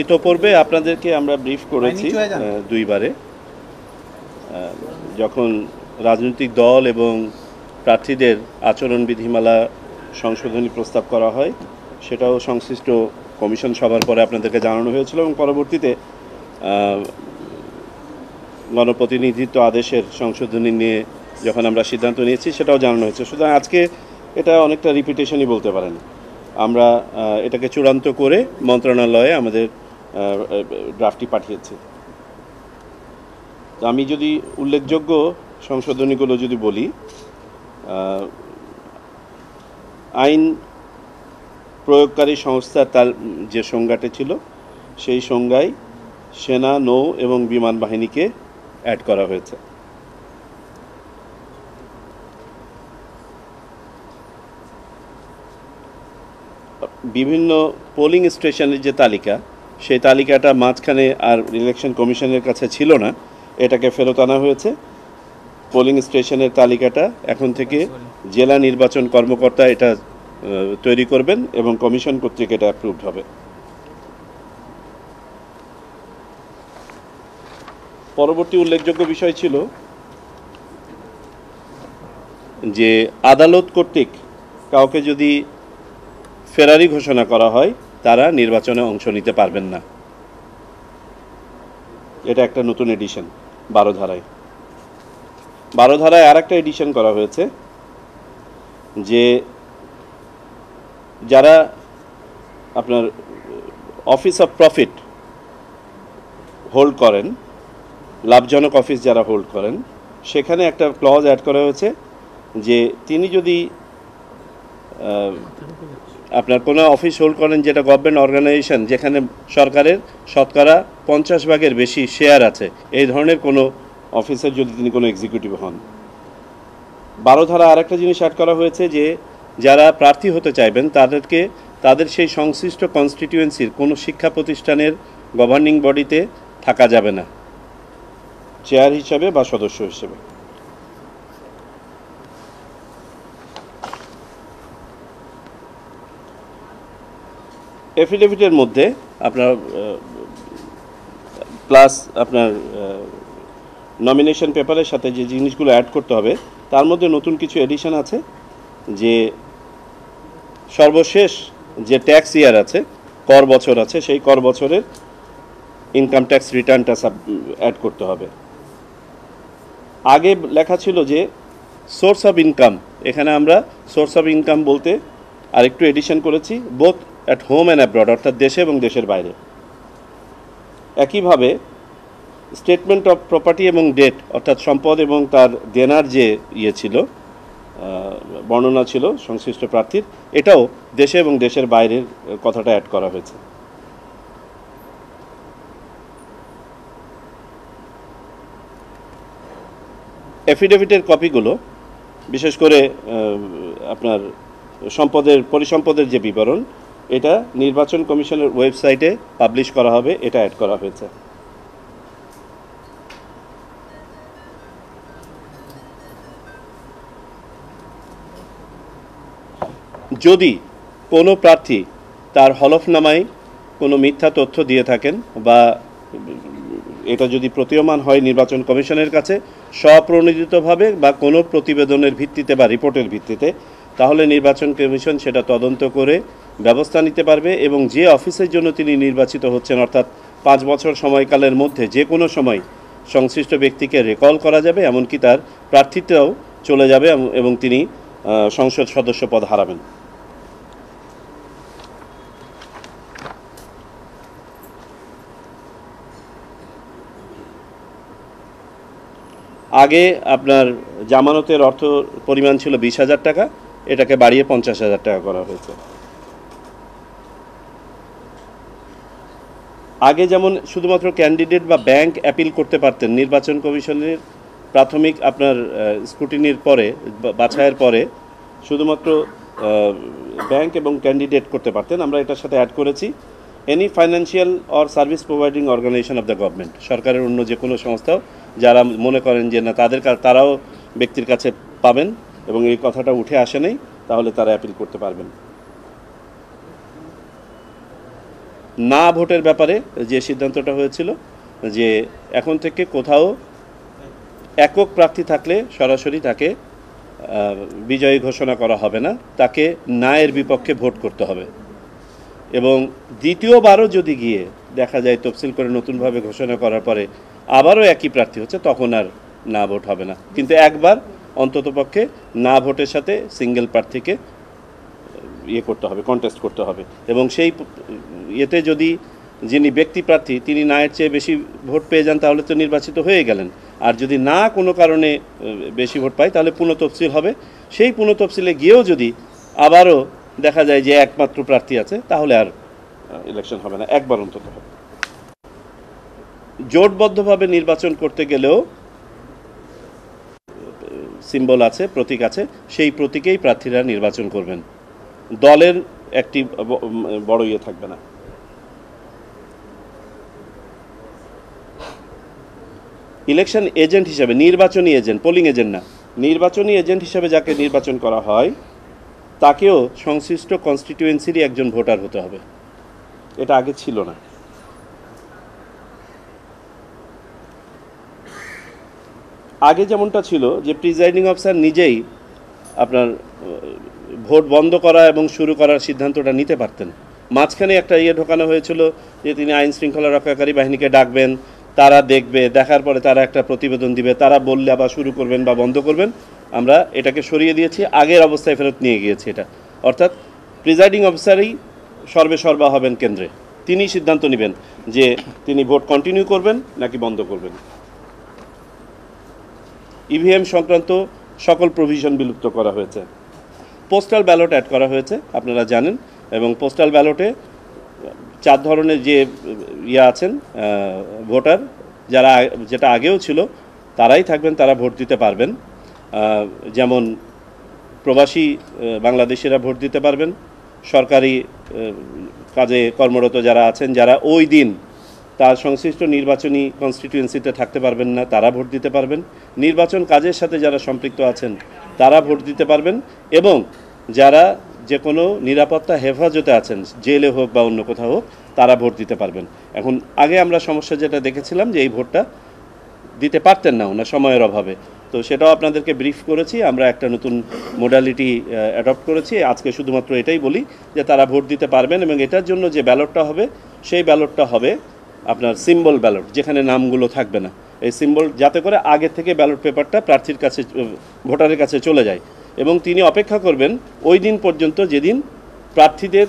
ইতোপূর্বে আপনাদেরকে আমরা ব্রিফ করেছি দুইবারে, যখন রাজনৈতিক দল এবং প্রার্থীদের আচরণ বিধিমালা সংশোধনী প্রস্তাব করা হয়, সেটাও সংশ্লিষ্ট কমিশন সভার পরে আপনাদেরকে জানানো হয়েছিল এবং পরবর্তীতে গণপ্রতিনিধিত্ব আদেশের সংশোধনী নিয়ে যখন আমরা সিদ্ধান্ত নিয়েছি সেটাও জানানো হয়েছে। সুতরাং আজকে এটা অনেকটা রিপিটেশনই বলতে পারেন। আমরা এটাকে চূড়ান্ত করে মন্ত্রণালয়ে আমাদের ড্রাফটটি পাঠিয়েছি। আমি যদি উল্লেখযোগ্য সংশোধনীগুলো যদি বলি, আইন প্রয়োগকারী সংস্থার তার যে সংজ্ঞাটি ছিল সেই সংজ্ঞায় সেনা, নৌ এবং বিমান বাহিনীকে অ্যাড করা হয়েছে। বিভিন্ন পোলিং স্টেশনের যে তালিকা, সেই তালিকাটা মাঝখানে আর ইলেকশন কমিশনের কাছে ছিল না, এটাকে ফেরত আনা হয়েছে। পোলিং স্টেশনের তালিকাটা এখন থেকে জেলা নির্বাচন কর্মকর্তা এটা তৈরি করবেন এবং কমিশন কর্তৃক এটা অ্যাপ্রুভড হবে। পরবর্তী উল্লেখযোগ্য বিষয় ছিল যে আদালত কর্তৃক কাউকে যদি ফেরারি ঘোষণা করা হয়, তারা নির্বাচনে অংশ নিতে পারবেন না। এটা একটা নতুন এডিশন 12 ধারায়। 12 ধারায় আর একটা এডিশন করা হয়েছে যে যারা আপনার অফিস অফ প্রফিট হোল্ড করেন, লাভজনক অফিস যারা হোল্ড করেন, সেখানে একটা ক্লজ অ্যাড করা হয়েছে যে তিনি যদি আপনার কোনো অফিস হোল্ড করেন যেটা গভর্নমেন্ট অর্গানাইজেশন, যেখানে সরকারের শতকরা 50% বেশি শেয়ার আছে, এই ধরনের কোনো অফিসের যদি তিনি কোনো এক্সিকিউটিভ হন। 12 ধারা আর একটা জিনিস অ্যাড করা হয়েছে যে যারা প্রার্থী হতে চাইবেন তাদেরকে তাদের সেই সংশ্লিষ্ট কনস্টিটিউয়েন্সির কোনো শিক্ষা প্রতিষ্ঠানের গভর্নিং বডিতে থাকা যাবে না, চেয়ার হিসাবে বা সদস্য হিসেবে। এফিডেভিটের মধ্যে আপনার প্লাস আপনার নমিনেশন পেপারের সাথে যে জিনিসগুলো অ্যাড করতে হবে, তার মধ্যে নতুন কিছু এডিশন আছে যে সর্বশেষ যে ট্যাক্স ইয়ার আছে, কর বছর আছে, সেই কর বছরের ইনকাম ট্যাক্স রিটার্নটা অ্যাড করতে হবে। আগে লেখা ছিল যে সোর্স অফ ইনকাম, এখানে আমরা সোর্স অফ ইনকাম বলতে আরেকটু এডিশন করেছি, both at home and abroad, অর্থাৎ দেশে এবং দেশের বাইরে। একইভাবে স্টেটমেন্ট অফ প্রপার্টি এবং ডেট, অর্থাৎ সম্পদ এবং তার দেনার যে ছিল বর্ণনা ছিল সংশ্লিষ্ট প্রার্থীর, এটাও দেশে এবং দেশের বাইরের কথাটা অ্যাড করা হয়েছে। এফিডেভিটের কপিগুলো বিশেষ করে আপনার পরিসম্পদের যে বিবরণ, এটা নির্বাচন কমিশনের ওয়েবসাইটে পাবলিশ করা হবে, এটা অ্যাড করা হয়েছে। যদি কোনো প্রার্থী তার হলফনামায় কোনো মিথ্যা তথ্য দিয়ে থাকেন বা এটা যদি প্রতীয়মান হয় নির্বাচন কমিশনের কাছে স্বপ্রণোদিতভাবে বা কোনো প্রতিবেদনের ভিত্তিতে বা রিপোর্টের ভিত্তিতে, তাহলে নির্বাচন কমিশন সেটা তদন্ত করে ব্যবস্থা নিতে পারবে এবং যে অফিসের জন্য তিনি নির্বাচিত হচ্ছেন, অর্থাৎ 5 বছর সময়কালের মধ্যে যে কোনো সময় সংশ্লিষ্ট ব্যক্তিকে রিকল করা যাবে, এমনকি তার প্রার্থিতাও চলে যাবে এবং তিনি সংসদ সদস্য পদ হারাবেন। আগে আপনার জামানতের অর্থ পরিমাণ ছিল 20,000 টাকা, এটাকে বাড়িয়ে 50,000 টাকা করা হয়েছে। আগে যেমন শুধুমাত্র ক্যান্ডিডেট বা ব্যাংক অ্যাপিল করতে পারতেন, নির্বাচন কমিশনের প্রাথমিক আপনার স্ক্রুটিনির পরে, বাছাইয়ের পরে শুধুমাত্র ব্যাংক এবং ক্যান্ডিডেট করতে পারতেন, আমরা এটার সাথে অ্যাড করেছি any financial or service providing organisation of the government, সরকারের অন্য যে কোনো সংস্থাও যারা মনে করেন যে না তারাও ব্যক্তির কাছে পাবেন এবং এই কথাটা উঠে আসে নাই, তাহলে তারা অ্যাপিল করতে পারবেন। না ভোটের ব্যাপারে যে সিদ্ধান্তটা হয়েছিল যে এখন থেকে কোথাও একক প্রার্থী থাকলে সরাসরি তাকে বিজয়ী ঘোষণা করা হবে না, তাকে না এর বিপক্ষে ভোট করতে হবে। এবং দ্বিতীয়বারও যদি গিয়ে দেখা যায় তফসিল করে নতুনভাবে ঘোষণা করার পরে আবারও একই প্রার্থী হচ্ছে, তখন আর না ভোট হবে না। কিন্তু একবার অন্ততপক্ষে না ভোটের সাথে সিঙ্গেল প্রার্থীকে করতে হবে, কন্টেস্ট করতে হবে। এবং সেই এতে যদি যিনি ব্যক্তি প্রার্থী তিনি না এর চেয়ে বেশি ভোট পেয়ে যান তাহলে তো নির্বাচিত হয়ে গেলেন। আর যদি না কোনো কারণে বেশি ভোট পায় তাহলে পুনঃতফসিল হবে। সেই পুনঃতফসিলে গিয়েও যদি আবারও দেখা যায় যে একমাত্র প্রার্থী আছে তাহলে আর ইলেকশন হবে না, একবার অন্তত হবে। জোটবদ্ধভাবে নির্বাচন করতে গেলেও সিম্বল আছে, প্রতীক আছে, সেই প্রতীকেই প্রার্থীরা নির্বাচন করবেন, দলের একটি বড় থাকবে না। ইলেকশন এজেন্ট হিসাবে, নির্বাচনী এজেন্ট, পোলিং এজেন্ট না, নির্বাচনী এজেন্ট হিসাবে যাকে নির্বাচন করা হয় তাকেও সংশ্লিষ্ট কনস্টিটিউয়েন্সিরই একজন ভোটার হতে হবে। এটা আগে ছিল না। আগে যেমনটা ছিল যে প্রিজাইডিং অফিসার নিজেই আপনার ভোট বন্ধ করা এবং শুরু করার সিদ্ধান্তটা নিতে পারতেন। মাঝখানে একটা ঢোকানো হয়েছিল যে তিনি আইন শৃঙ্খলা রক্ষাকারী বাহিনীকে ডাকবেন, তারা দেখবে, দেখার পরে তারা একটা প্রতিবেদন দিবে, তারা বললে আবার শুরু করবেন বা বন্ধ করবেন। আমরা এটাকে সরিয়ে দিয়েছি, আগের অবস্থায় ফেরত নিয়ে গিয়েছি এটা। অর্থাৎ প্রিজাইডিং অফিসারই সর্বা হবেন কেন্দ্রে, তিনি সিদ্ধান্ত নেবেন যে তিনি ভোট কন্টিনিউ করবেন নাকি বন্ধ করবেন। ইভিএম সংক্রান্ত সকল প্রভিশন বিলুপ্ত করা হয়েছে। পোস্টাল ব্যালট অ্যাড করা হয়েছে আপনারা জানেন, এবং পোস্টাল ব্যালটে 4 ধরনের যে আছেন ভোটার, যারা যেটা আগেও ছিল তারাই থাকবেন, তারা ভোট দিতে পারবেন। যেমন প্রবাসী বাংলাদেশিরা ভোট দিতে পারবেন, সরকারি কাজে কর্মরত যারা আছেন, যারা ওই দিন তার সংশ্লিষ্ট নির্বাচনী কনস্টিটিউয়েন্সিতে থাকতে পারবেন না, তারা ভোট দিতে পারবেন। নির্বাচন কাজের সাথে যারা সম্পৃক্ত আছেন তারা ভোট দিতে পারবেন, এবং যারা যে কোনো নিরাপত্তা হেফাজতে আছেন, জেলে হোক বা অন্য কোথাও হোক, তারা ভোট দিতে পারবেন। এখন আগে আমরা সমস্যা যেটা দেখেছিলাম যে এই ভোটটা দিতে পারতেন না ওনার সময়ের অভাবে, তো সেটাও আপনাদেরকে ব্রিফ করেছি। আমরা একটা নতুন মোডালিটি অ্যাডপ্ট করেছি। আজকে শুধুমাত্র এটাই বলি যে তারা ভোট দিতে পারবেন, এবং এটার জন্য যে ব্যালটটা হবে সেই ব্যালটটা হবে আপনার সিম্বল ব্যালট, যেখানে নামগুলো থাকবে না। এই সিম্বল যাতে করে আগে থেকে ব্যালট পেপারটা প্রার্থীর কাছে, ভোটারের কাছে চলে যায়, এবং তিনি অপেক্ষা করবেন ওই দিন পর্যন্ত যেদিন প্রার্থীদের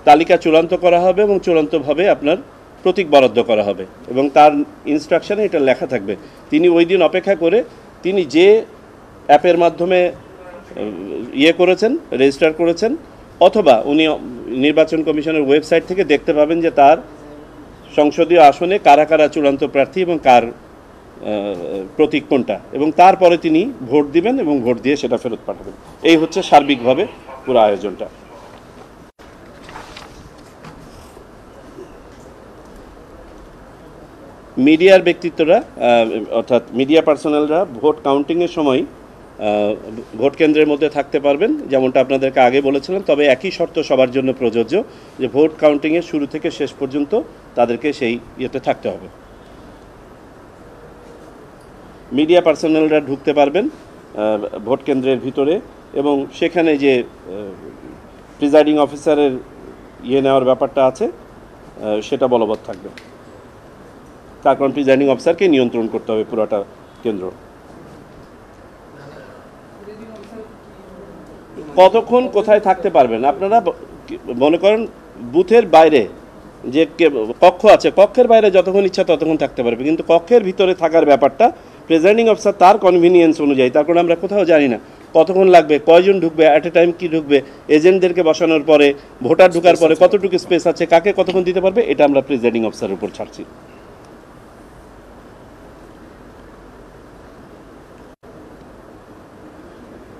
তালিকা চূড়ান্ত করা হবে এবং চূড়ান্তভাবে আপনার প্রতীক বরাদ্দ করা হবে, এবং তার ইনস্ট্রাকশানে এটা লেখা থাকবে। তিনি ওই দিন অপেক্ষা করে তিনি যে অ্যাপের মাধ্যমে করেছেন, রেজিস্টার করেছেন, অথবা উনি নির্বাচন কমিশনের ওয়েবসাইট থেকে দেখতে পাবেন যে তার সংসদীয় আসনে কারা কারা চূড়ান্ত প্রার্থী এবং কার প্রতীক কোনটা, এবং তারপরে তিনি ভোট দিবেন এবং ভোট দিয়ে সেটা ফেরত পাঠাবেন। এই হচ্ছে সার্বিকভাবে পুরো আয়োজনটা। মিডিয়ার ব্যক্তিত্বরা অর্থাৎ মিডিয়া পার্সোনালরা ভোট কাউন্টিংয়ের সময় ভোট কেন্দ্রের মধ্যে থাকতে পারবেন, যেমনটা আপনাদেরকে আগে বলেছিলাম। তবে একই শর্ত সবার জন্য প্রযোজ্য যে ভোট কাউন্টিংয়ের শুরু থেকে শেষ পর্যন্ত তাদেরকে সেই থাকতে হবে। মিডিয়া পার্সোনালরা ঢুকতে পারবেন ভোট কেন্দ্রের ভিতরে, এবং সেখানে যে প্রিজাইডিং অফিসারের নেওয়ার ব্যাপারটা আছে সেটা বলবৎ থাকবে। তার কারণ প্রিজাইডিং অফিসারকে নিয়ন্ত্রণ করতে হবে পুরোটা কেন্দ্র। কতক্ষণ কোথায় থাকতে পারবেন আপনারা মনে করেন বুথের বাইরে যে কক্ষ আছে, কক্ষের বাইরে যতক্ষণ ইচ্ছা ততক্ষণ থাকতে পারবে, কিন্তু কক্ষের ভিতরে থাকার ব্যাপারটা প্রিজাইডিং অফিসার তার কনভিনিয়েন্স অনুযায়ী, তার কারণ আমরা কোথাও জানি না কতক্ষণ লাগবে, কয়জন ঢুকবে, অ্যাট এ টাইম কি ঢুকবে, এজেন্টদেরকে বসানোর পরে, ভোটার ঢুকার পরে কতটুকু স্পেস আছে, কাকে কতক্ষণ দিতে পারবে, এটা আমরা প্রিজাইডিং অফিসারের উপর ছাড়ছি।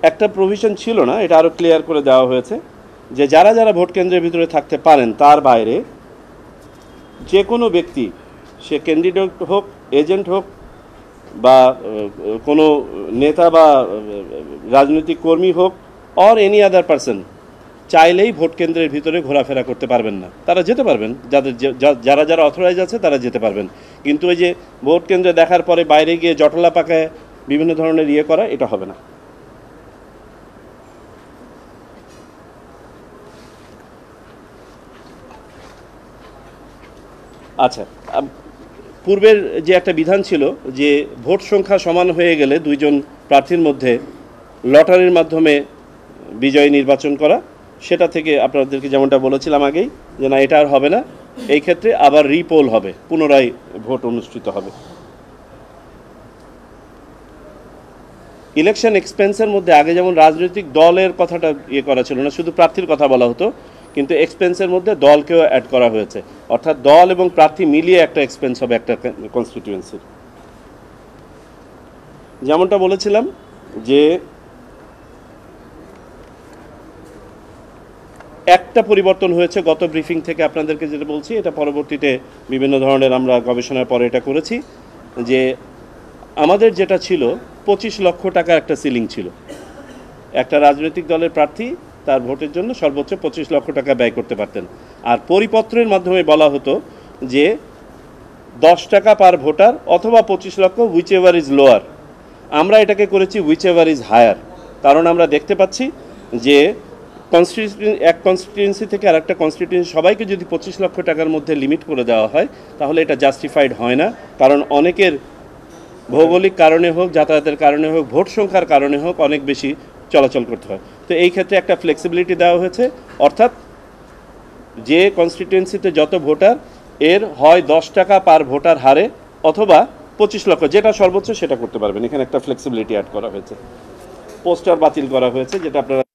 একটা প্রভিশন ছিল না, এটা আরও ক্লিয়ার করে দেওয়া হয়েছে যে যারা যারা ভোট কেন্দ্রের ভিতরে থাকতে পারেন তার বাইরে যে কোনো ব্যক্তি, সে ক্যান্ডিডেট হোক, এজেন্ট হোক, বা কোনো নেতা বা রাজনৈতিক কর্মী হোক, অর এনি আদার পারসন, চাইলেই ভোট কেন্দ্রের ভিতরে ঘোরাফেরা করতে পারবেন না। তারা যেতে পারবেন, যারা যারা অথরাইজ আছে তারা যেতে পারবেন, কিন্তু ওই যে ভোট কেন্দ্রে দেখার পরে বাইরে গিয়ে জটলা পাকায় বিভিন্ন ধরনের ইয়ে করা, এটা হবে না। আচ্ছা, পূর্বের যে একটা বিধান ছিল যে ভোট সংখ্যা সমান হয়ে গেলে দুইজন প্রার্থীর মধ্যে লটারির মাধ্যমে বিজয়ী নির্বাচন করা, সেটা থেকে আপনাদেরকে যেমনটা বলেছিলাম আগেই যে না, এটা আর হবে না। এই ক্ষেত্রে আবার রিপোল হবে, পুনরায় ভোট অনুষ্ঠিত হবে। ইলেকশন এক্সপেন্সের মধ্যে আগে যেমন রাজনৈতিক দলের কথাটা ইয়ে করা ছিল না, শুধু প্রার্থীর কথা বলা হতো, কিন্তু এক্সপেন্সের মধ্যে দলকেও অ্যাড করা হয়েছে, অর্থাৎ দল এবং প্রার্থী মিলিয়ে একটা এক্সপেন্স হবে একটা কনস্টিটিউয়েন্সির। যেমনটা বলেছিলাম যে একটা পরিবর্তন হয়েছে গত ব্রিফিং থেকে, আপনাদেরকে যেটা বলছি এটা পরবর্তীতে বিভিন্ন ধরনের আমরা গবেষণার পরে এটা করেছি, যে আমাদের যেটা ছিল 25 লক্ষ টাকা একটা সিলিং ছিল। একটা রাজনৈতিক দলের প্রার্থী তার ভোটের জন্য সর্বোচ্চ 25 লক্ষ টাকা ব্যয় করতে পারতেন। আর পরিপত্রের মাধ্যমে বলা হতো যে 10 টাকা পার ভোটার অথবা 25 লক্ষ, হুইচ এভার ইজ লোয়ার। আমরা এটাকে করেছি হুইচ এভার ইজ হায়ার, কারণ আমরা দেখতে পাচ্ছি যে এক কনস্টিটিউয়েন্সি থেকে আর একটা কনস্টিটিউয়েন্সি সবাইকে যদি 25 লক্ষ টাকার মধ্যে লিমিট করে দেওয়া হয়, তাহলে এটা জাস্টিফাইড হয় না। কারণ অনেকের ভৌগোলিক কারণে হোক, যাতায়াতের কারণে হোক, ভোট সংখ্যার কারণে হোক, অনেক বেশি চলাচল করতে হয়। তো এই ক্ষেত্রে একটা ফ্লেক্সিবিলিটি দেওয়া হয়েছে, অর্থাৎ যে কনস্টিটিউয়েন্সিতে যত ভোটার, এর হয় 10 টাকা পার ভোটার হারে অথবা 25 লক্ষ, যেটা সর্বোচ্চ সেটা করতে পারবেন। এখানে একটা ফ্লেক্সিবিলিটি অ্যাড করা হয়েছে। পোস্টার বাতিল করা হয়েছে, যেটা আপনারা